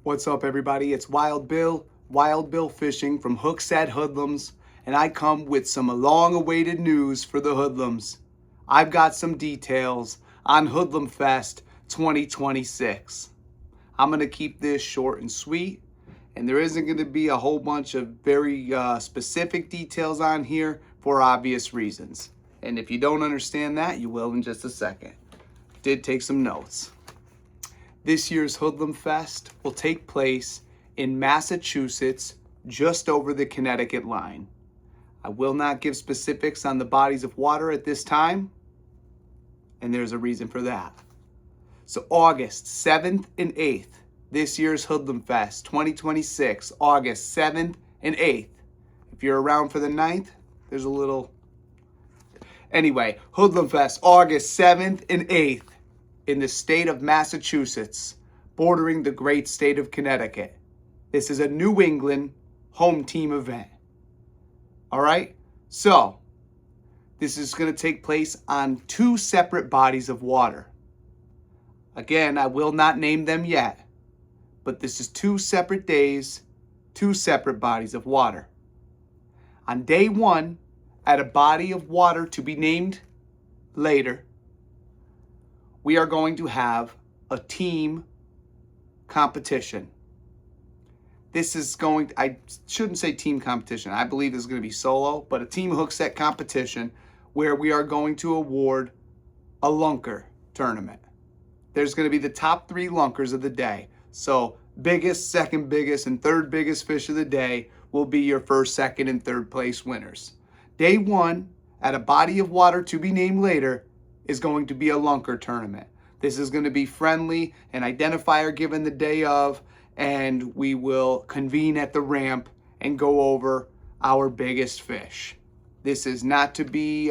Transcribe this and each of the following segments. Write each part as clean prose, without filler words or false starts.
What's up, everybody? It's Wild Bill Fishing from Hookset Hoodlums, and I come with some long-awaited news for the Hoodlums. I've got some details on Hoodlumfest 2026. I'm going to keep this short and sweet, and there isn't going to be a whole bunch of very specific details on here for obvious reasons. And if you don't understand that, you will in just a second. Did take some notes. This year's Hoodlumfest will take place in Massachusetts, just over the Connecticut line. I will not give specifics on the bodies of water at this time, and there's a reason for that. So August 7th and 8th, this year's Hoodlumfest 2026, August 7th and 8th. If you're around for the 9th, there's a little... Anyway, Hoodlumfest, August 7th and 8th. In the state of Massachusetts, bordering the great state of Connecticut. This is a New England home team event. All right? So, this is going to take place on 2 separate bodies of water. Again, I will not name them yet, but this is 2 separate days, 2 separate bodies of water. On day 1, at a body of water to be named later, we are going to have a team competition. This is going to, I shouldn't say team competition. I believe this is going to be solo, but a team Hookset competition where we are going to award a lunker tournament. There's going to be the top 3 lunkers of the day. So biggest, second biggest, and third biggest fish of the day will be your first, second, and third place winners. Day 1, at a body of water to be named later, is going to be a lunker tournament. This is going to be friendly, an identifier given the day of, and we will convene at the ramp and go over our biggest fish. This is not to be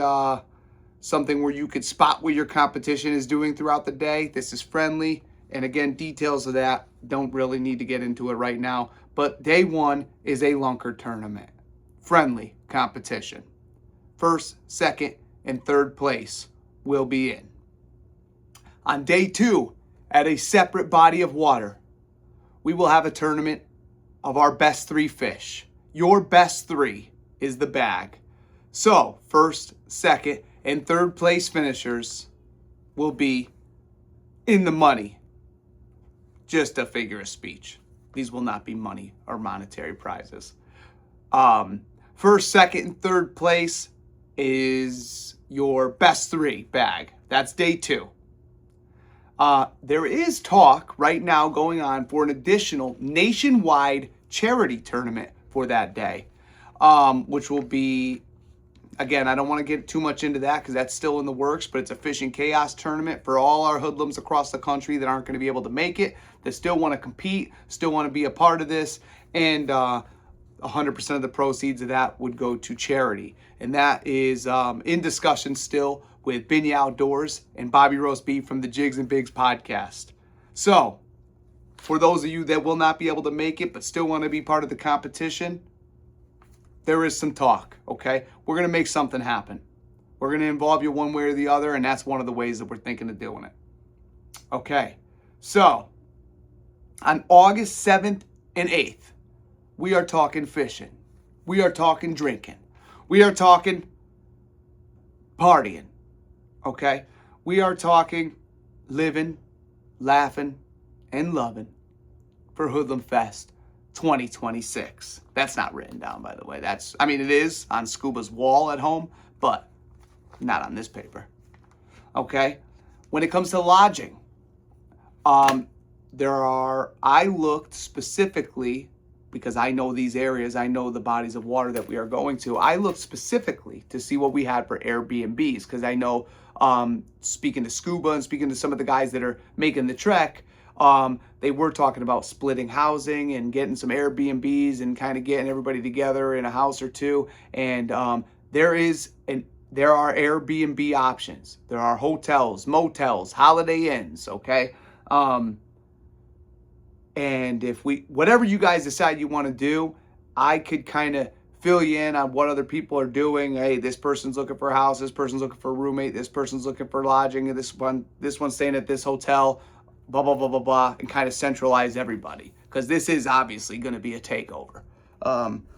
something where you could spot what your competition is doing throughout the day. This is friendly, and again, details of that don't really need to get into it right now, but day 1 is a lunker tournament. Friendly competition. First, second, and third place will be in. On day 2, at a separate body of water, we will have a tournament of our best 3 fish. Your best 3 is the bag. So, first, second, and third place finishers will be in the money. Just a figure of speech. These will not be money or monetary prizes. First, second, and third place is your best 3 bag. That's day 2. There is talk right now going on for an additional nationwide charity tournament for that day, which will be, again, I don't want to get too much into that because that's still in the works, but it's a fishing chaos tournament for all our hoodlums across the country that aren't going to be able to make it, that still want to compete, still want to be a part of this, and 100% of the proceeds of that would go to charity. And that is in discussion still with Binya Outdoors and Bobby Roast Beef from the Jigs and Bigs podcast. So, for those of you that will not be able to make it but still want to be part of the competition, there is some talk, okay? We're going to make something happen. We're going to involve you one way or the other, and that's one of the ways that we're thinking of doing it. Okay, so on August 7th and 8th, we are talking fishing. We are talking drinking. We are talking partying. Okay? We are talking living, laughing, and loving for Hoodlumfest 2026. That's not written down, by the way. It is on Scuba's wall at home, but not on this paper. Okay? When it comes to lodging, I looked specifically, because I know these areas, I know the bodies of water that we are going to. I looked specifically to see what we had for Airbnbs, because I know, speaking to Scuba and speaking to some of the guys that are making the trek, they were talking about splitting housing and getting some Airbnbs and kind of getting everybody together in a house or two. And there are Airbnb options. There are hotels, motels, Holiday Inns, okay? And if whatever you guys decide you want to do, I could kind of fill you in on what other people are doing. Hey, this person's looking for a house, this person's looking for a roommate, this person's looking for lodging, and this one's staying at this hotel, blah, blah, blah, blah, blah, and kind of centralize everybody. because this is obviously going to be a takeover.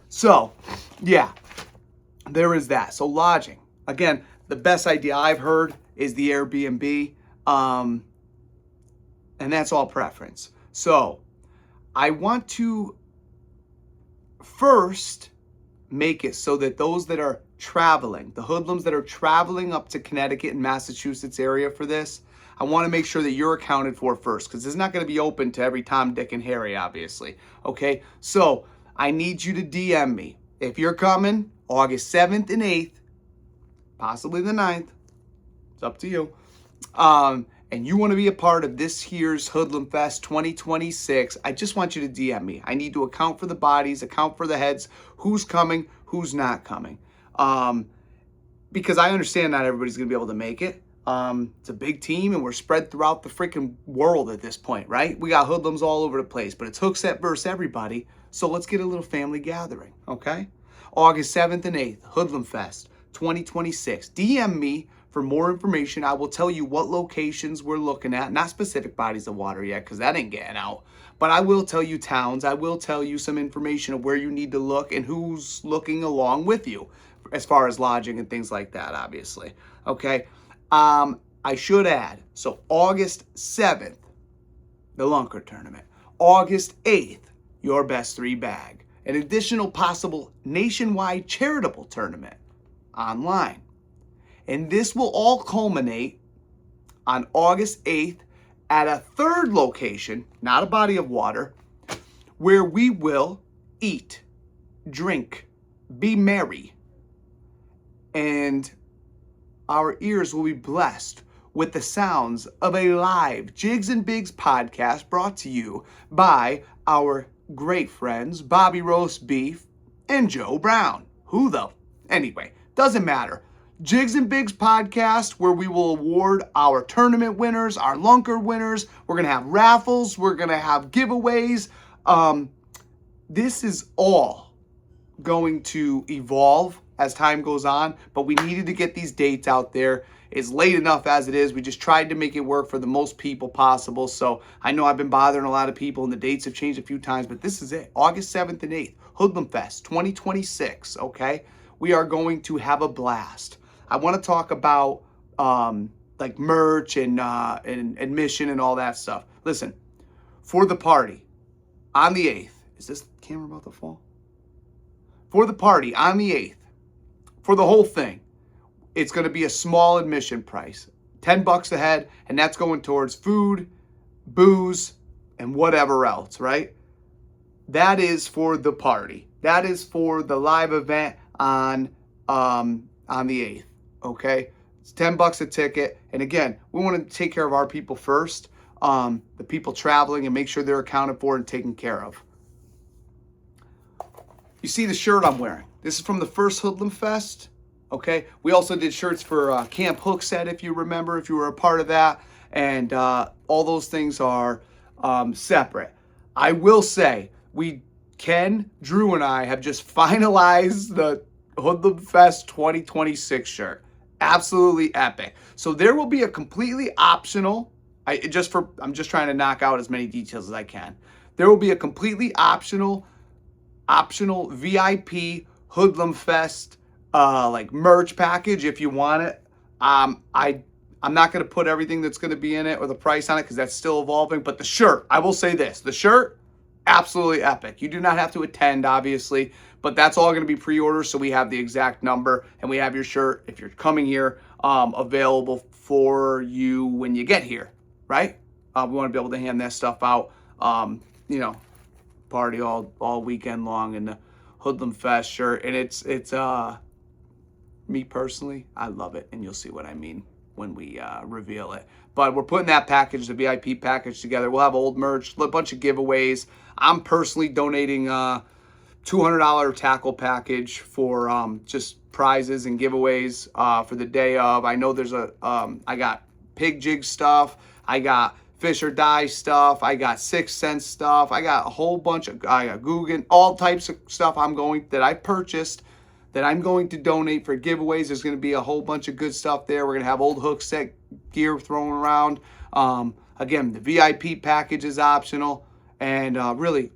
So, yeah, there is that. So lodging. Again, the best idea I've heard is the Airbnb, and that's all preference. So I want to first make it so that those that are traveling, the hoodlums that are traveling up to Connecticut and Massachusetts area for this, I want to make sure that you're accounted for first, because it's not going to be open to every Tom, Dick, and Harry, obviously. Okay, so I need you to DM me. If you're coming August 7th and 8th, possibly the 9th, it's up to you, and you want to be a part of this year's Hoodlumfest 2026, I just want you to DM me. I need to account for the bodies, account for the heads, who's coming, who's not coming. Because I understand not everybody's going to be able to make it. It's a big team, and we're spread throughout the freaking world at this point, right? We got hoodlums all over the place, but it's Hookset versus everybody, so let's get a little family gathering, okay? August 7th and 8th, Hoodlumfest 2026. DM me for more information. I will tell you what locations we're looking at. Not specific bodies of water yet, because that ain't getting out. But I will tell you towns. I will tell you some information of where you need to look and who's looking along with you as far as lodging and things like that, obviously. Okay? I should add, so August 7th, the Lunker Tournament. August 8th, your best three bag. An additional possible nationwide charitable tournament online. And this will all culminate on August 8th at a third location, not a body of water, where we will eat, drink, be merry, and our ears will be blessed with the sounds of a live Jigs and Bigs podcast brought to you by our great friends Bobby Roast Beef and Joe Brown. Who though? Anyway, doesn't matter. Jigs and Bigs podcast, where we will award our tournament winners, our lunker winners. We're going to have raffles. We're going to have giveaways. This is all going to evolve as time goes on, but we needed to get these dates out there. It's late enough as it is. We just tried to make it work for the most people possible. So I know I've been bothering a lot of people, and the dates have changed a few times, but this is it. August 7th and 8th, Hoodlumfest 2026, okay? We are going to have a blast. I want to talk about like merch and admission and all that stuff. Listen, for the party on the 8th, is this camera about to fall? For the party on the 8th, for the whole thing, it's going to be a small admission price, $10 a head, and that's going towards food, booze, and whatever else, right? That is for the party. That is for the live event on the 8th. Okay, it's $10 a ticket, and again, we want to take care of our people first, the people traveling, and make sure they're accounted for and taken care of. You see the shirt I'm wearing. This is from the first Hoodlum Fest. Okay, we also did shirts for Camp Hookset, if you remember, if you were a part of that, and all those things are separate. I will say, Drew and I have just finalized the Hoodlumfest 2026 shirt. Absolutely epic. So there will be a completely optional, I'm just trying to knock out as many details as I can. There will be a completely optional VIP Hoodlumfest like merch package if you want it. I'm not going to put everything that's going to be in it or the price on it, because that's still evolving. But the shirt, I will say this, the shirt, absolutely epic. You do not have to attend, obviously, but that's all going to be pre-order, so we have the exact number, and we have your shirt, if you're coming here, available for you when you get here, right? We want to be able to hand that stuff out, party all weekend long in the Hoodlumfest shirt, and it's me personally, I love it, and you'll see what I mean when we reveal it. But we're putting that package, the VIP package, together. We'll have old merch, a bunch of giveaways. I'm personally donating $200 tackle package for just prizes and giveaways for the day of. I know there's I got pig jig stuff. I got fish or die stuff. I got 6 Sense stuff. I got a whole bunch of, I got Guggen, all types of stuff that I purchased that I'm going to donate for giveaways. There's going to be a whole bunch of good stuff there. We're going to have old Hookset gear thrown around. Again, the VIP package is optional. And really,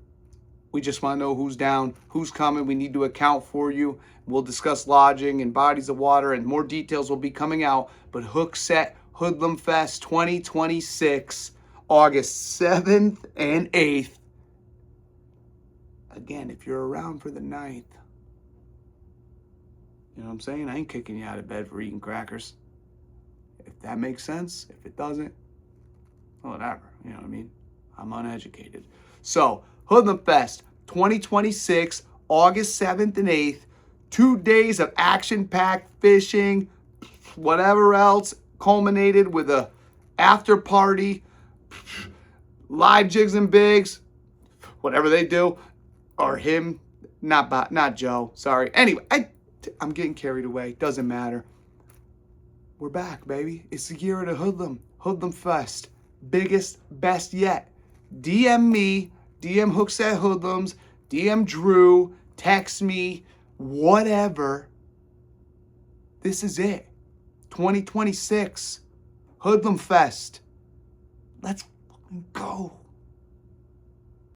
we just want to know who's down, who's coming. We need to account for you. We'll discuss lodging and bodies of water, and more details will be coming out. But Hookset Hoodlumfest 2026, August 7th and 8th. Again, if you're around for the 9th, you know what I'm saying? I ain't kicking you out of bed for eating crackers. If that makes sense. If it doesn't, whatever. You know what I mean? I'm uneducated. So, Hoodlumfest 2026, August 7th and 8th. 2 days of action-packed fishing, whatever else, culminated with a after party, live Jigs and Bigs, whatever they do, or him, not Joe, sorry. Anyway, I'm getting carried away. Doesn't matter. We're back, baby. It's the year of the Hoodlum. Hoodlumfest. Biggest, best yet. DM me, DM Hookset Hoodlums, DM Drew, text me, whatever. This is it. 2026. Hoodlumfest. Let's go.